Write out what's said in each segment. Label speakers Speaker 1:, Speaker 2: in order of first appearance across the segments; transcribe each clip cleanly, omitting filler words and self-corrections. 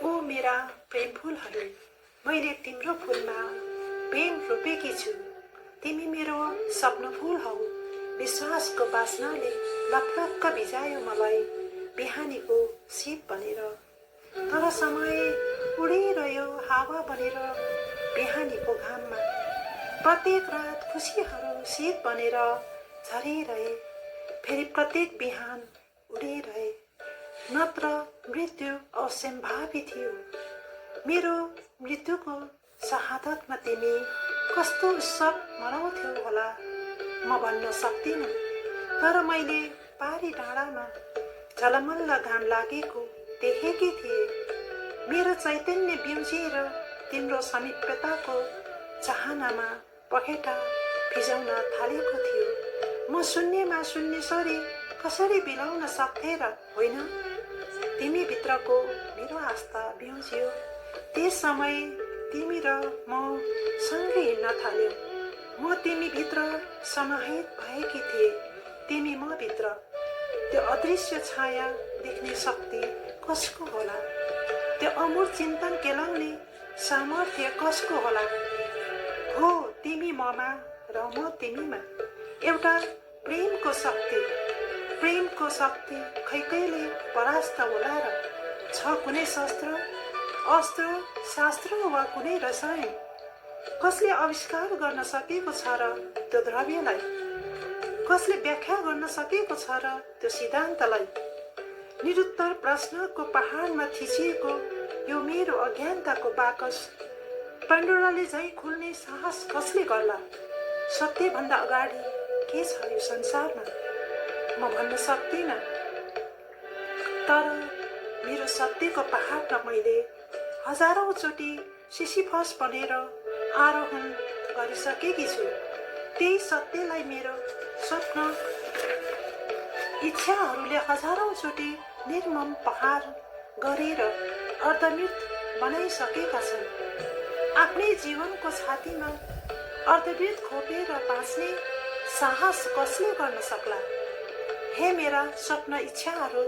Speaker 1: ओ मेरा प्रेम फूलहरू, मैले तिम्रो फूलमा प्रेम रोपेकी छु। तिमी मेरो सपना फूल हौ। विश्वासको बास्नाले लपलक्क भिजायो मलाई बिहानीको शीत बनेर। तर समय उडिरह्यो हावा बनेर बिहानीको घाममा। प्रत्येक रात खुसीहरू शीत बनेर झरिरहे, फेरि प्रत्येक बिहान उडिरहे। नत्र मृत्यु असम्भावी थियो। मेरो मृत्युको शहादतमा तिमी कस्तो उत्सव मनाउँथ्यौ होला म भन्न सक्दिनँ। तर मैले पारी डाँडामा झलमल्ल घाम लागेको देखेकी थिएँ। मेरो चैतन्य बिउजिएर तिम्रो समीपताको चाहनामा पखेटा फिजाउन थालेको थियो। म शून्यमा शून्य सरी कसरी बिलाउन सक्थे र होइन? तिमी भित्रको मेरो आस्था बिउजियो। त्यस समय तिमी र म सँगै हिँड्न थाल्यौ। म तिमी भित्र समाहित भएकी थिएँ, तिमी म भित्र। त्यो अदृश्य छाया देख्ने शक्ति कसको होला? त्यो अमूर्त चिन्तन केलाउने सामर्थ्य कसको होला? हो, तिमी ममा र म तिमीमा। एउटा प्रेमको शक्ति। प्रेमको शक्ति खै कहिले परास्त होला र? छ कुनै शस्त्र, अस्त्र, शास्त्र वा कुनै रसायन? कसले आविष्कार गर्न सकेको छ र त्यो द्रव्यलाई? कसले व्याख्या गर्न सकेको छ र त्यो सिद्धान्तलाई? निरुत्तर प्रश्नको पहाडमा थिचिएको यो मेरो अज्ञानताको बाकस पण्डोराले झैँ खुल्ने साहस कसले गर्ला? सत्यभन्दा अगाडि के छ यो संसारमा म भन्न सक्दिनँ। तर मेरो सत्यको पहाडमा मैले हजारौं चोटि सिसिफस बनेर आरोहण गरिसकेकी छु। त्यही सत्यलाई मेरो स्वप्न इच्छाहरूले हजारौं चोटि निर्मम पहाड गरेर अर्धमृत बनाइसकेका छन्। आफ्नै जीवनको छातीमा अर्धमृत खोपेर बाँच्ने साहस कसले गर्न सक्ला? हे मेरा स्वप्न इच्छाहरू,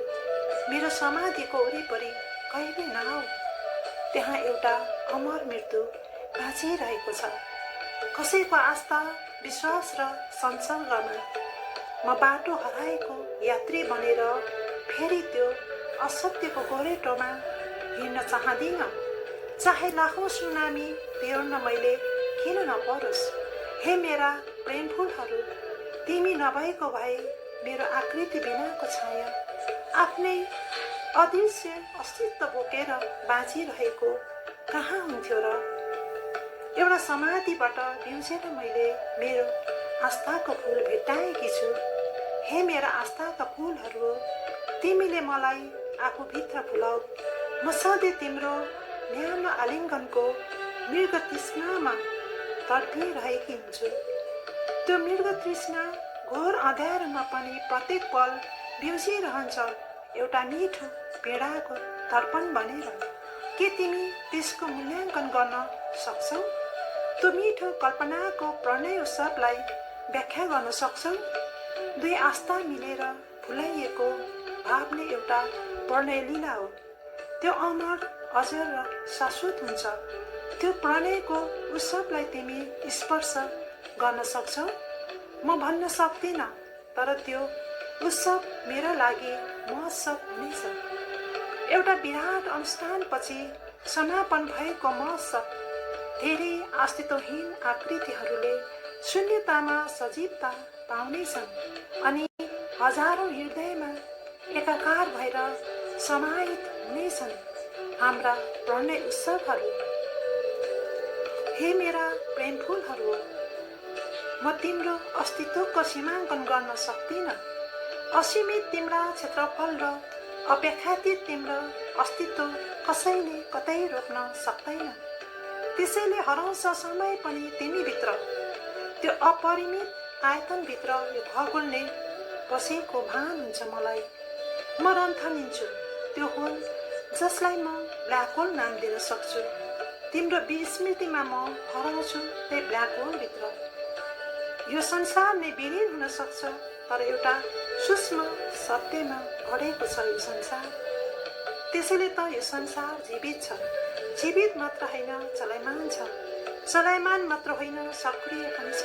Speaker 1: मेरो समाधिको वरिपरि कहिले नआऊ। त्यहाँ एउटा अमर मृत्यु बाँचिरहेको छ। कसैको आस्था, विश्वास र संसर्गमा म बाटो हराएको यात्री बनेर फेरि त्यो असत्यको गोरेटोमा हिँड्न चाहदिनँ। चाहे लाखौं सुनामी बेहोर्न मैले किन नपरोस्। हे मेरा प्रेम फूलहरू, तिमी नभएको भए मेरो आकृति बिनाको छाया आफ्नै अदृश्य अस्तित्व बोकेर बाँचिरहेको कहाँ हुन्थ्यो र? एउटा समाधिबाट बिउजेर मैले मेरो आस्थाको फूल भेट्टाएकी छु। हे मेरा आस्थाका फूलहरू, तिमीले मलाई आफूभित्र फुलाऊ। म सधैँ तिम्रो न्यानो आलिङ्गनको मृग तृष्णामा तडपिरहेकी हुन्छु। त्यो मृग तृष्णा घोर अँध्यारोमा पनि प्रत्येक पल बिउजिरहन्छ एउटा मिठो पीडाको तर्पण बनेर। के तिमी त्यसको मूल्याङ्कन गर्न सक्छौ? त्यो मिठो कल्पनाको प्रणय उत्सवलाई व्याख्या गर्न सक्छौ? दुई आस्था मिलेर फुलाइएको भाव नै एउटा प्रणय लीला हो। त्यो अमर, अजर र शाश्वत हुन्छ। त्यो प्रणयको उत्सवलाई तिमी स्पर्श गर्न सक्छौ? म भन्न सक्दिनँ, तर त्यो उत्सव मेरा लागि महोत्सव हुनेछ। एउटा विराट अनुष्ठानपछि समापन भएको महोत्सव। धेरै अस्तित्वहीन आकृतिहरूले शून्यतामा सजीवता पाउनेछन् अनि हजारौं हृदयमा एकाकार भएर समाहित हुनेछन् हाम्रा प्रणय उत्सवहरू। हे मेरा प्रेम फूलहरू, म तिम्रो अस्तित्वको सीमाङ्कन गर्न सक्दिनँ। असीमित तिम्रा क्षेत्रफल र अव्याख्यातीत तिम्रो अस्तित्व कसैले कतै रोक्न सक्दैन। त्यसैले हराउँछ समय पनि तिमीभित्र। त्यो अपरिमित आयतनभित्र यो खगोल नै बसेको भान हुन्छ मलाई। म रन्थनिन्छु त्यो होल जसलाई म ब्ल्याक होल नाम दिन सक्छु। तिम्रो विस्मृतिमा म हराउँछु त्यही ब्ल्याक होलभित्र। यो संसार नै विलीन हुन सक्छ, तर एउटा सूक्ष्म सत्यमा अडेको छ यो संसार। त्यसैले त यो संसार जीवित छ। जीवित मात्र होइन, चलायमान छ। चलायमान मात्र होइन, सक्रिय पनि छ।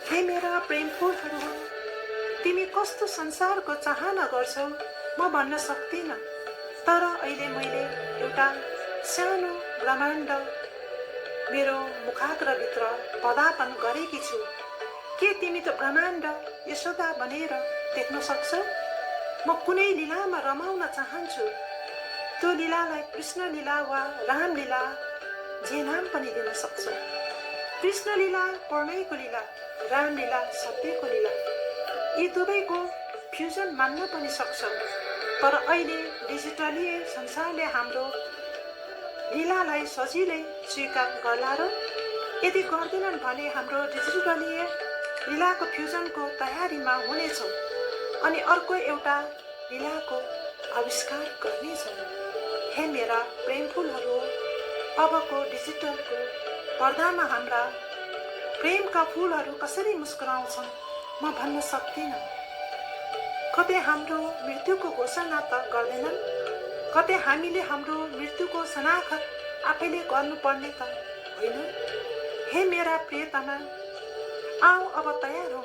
Speaker 1: हे मेरा प्रेम फुलहरू हो, तिमी कस्तो संसारको चाहना गर्छौ म भन्न सक्दिनँ। तर अहिले मैले एउटा सानो ब्रह्माण्ड मेरो मुखाग्रभित्र पदार्पण गरेकी छु। के तिमी त ब्रह्माण्ड यशोदा बनेर देख्न सक्छौ? म कुनै लीलामा रमाउन चाहन्छु। त्यो लीलालाई कृष्ण लीला वा रामलीला जे नाम पनि दिन सक्छौ। कृष्ण लीला प्रणयको लीला, रामलीला सत्यको लीला। यी दुवैको फ्युजन मान्न पनि सक्छौ। तर अहिले डिजिटली संसारले हाम्रो लीलालाई सजिलै स्वीकार गर्ला र? यदि गर्दैनन् भने हाम्रो डिजिटली लीलाको फ्युजनको तयारीमा हुनेछौँ अनि अर्को एउटा लीलाको आविष्कार गर्नेछौँ। हे मेरा प्रेम फुलहरू, अबको डिजिटलको पर्दामा हाम्रा प्रेमका फुलहरू कसरी मुस्कुराउँछन् म भन्न सक्दिनँ। कतै हाम्रो मृत्युको घोषणा त गर्दैनन्? कतै हामीले हाम्रो मृत्युको शनाखत आफैले गर्नुपर्ने त होइन? हे मेरा प्रियतमा, आऊ अब तयार हौ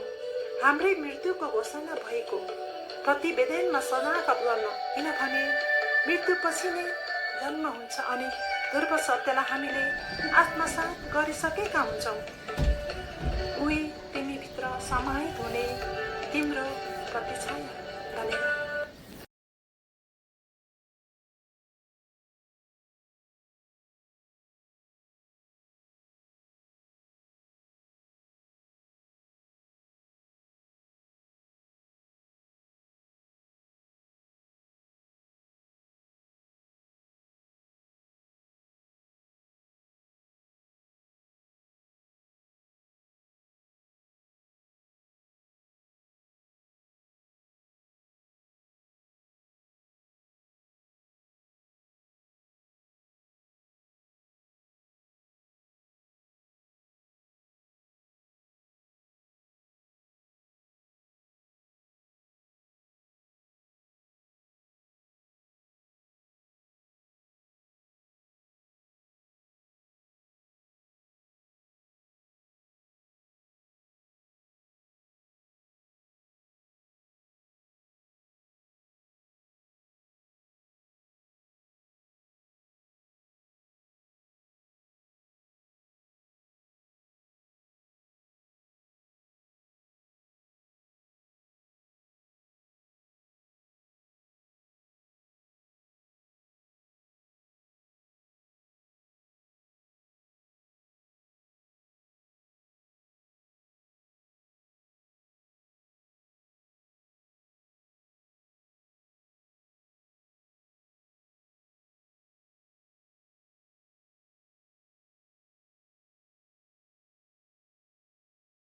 Speaker 1: हाम्रै मृत्युको घोषणा भएको प्रतिवेदनमा शनाखत गर्न। किनभने मृत्युपछि नै जन्म हुन्छ अनि ध्रुव सत्यलाई हामीले आत्मसात गरिसकेका हुन्छौँ। उही तिमीभित्र समाहित हुने तिम्रो प्रतिछाया। धन्यवाद।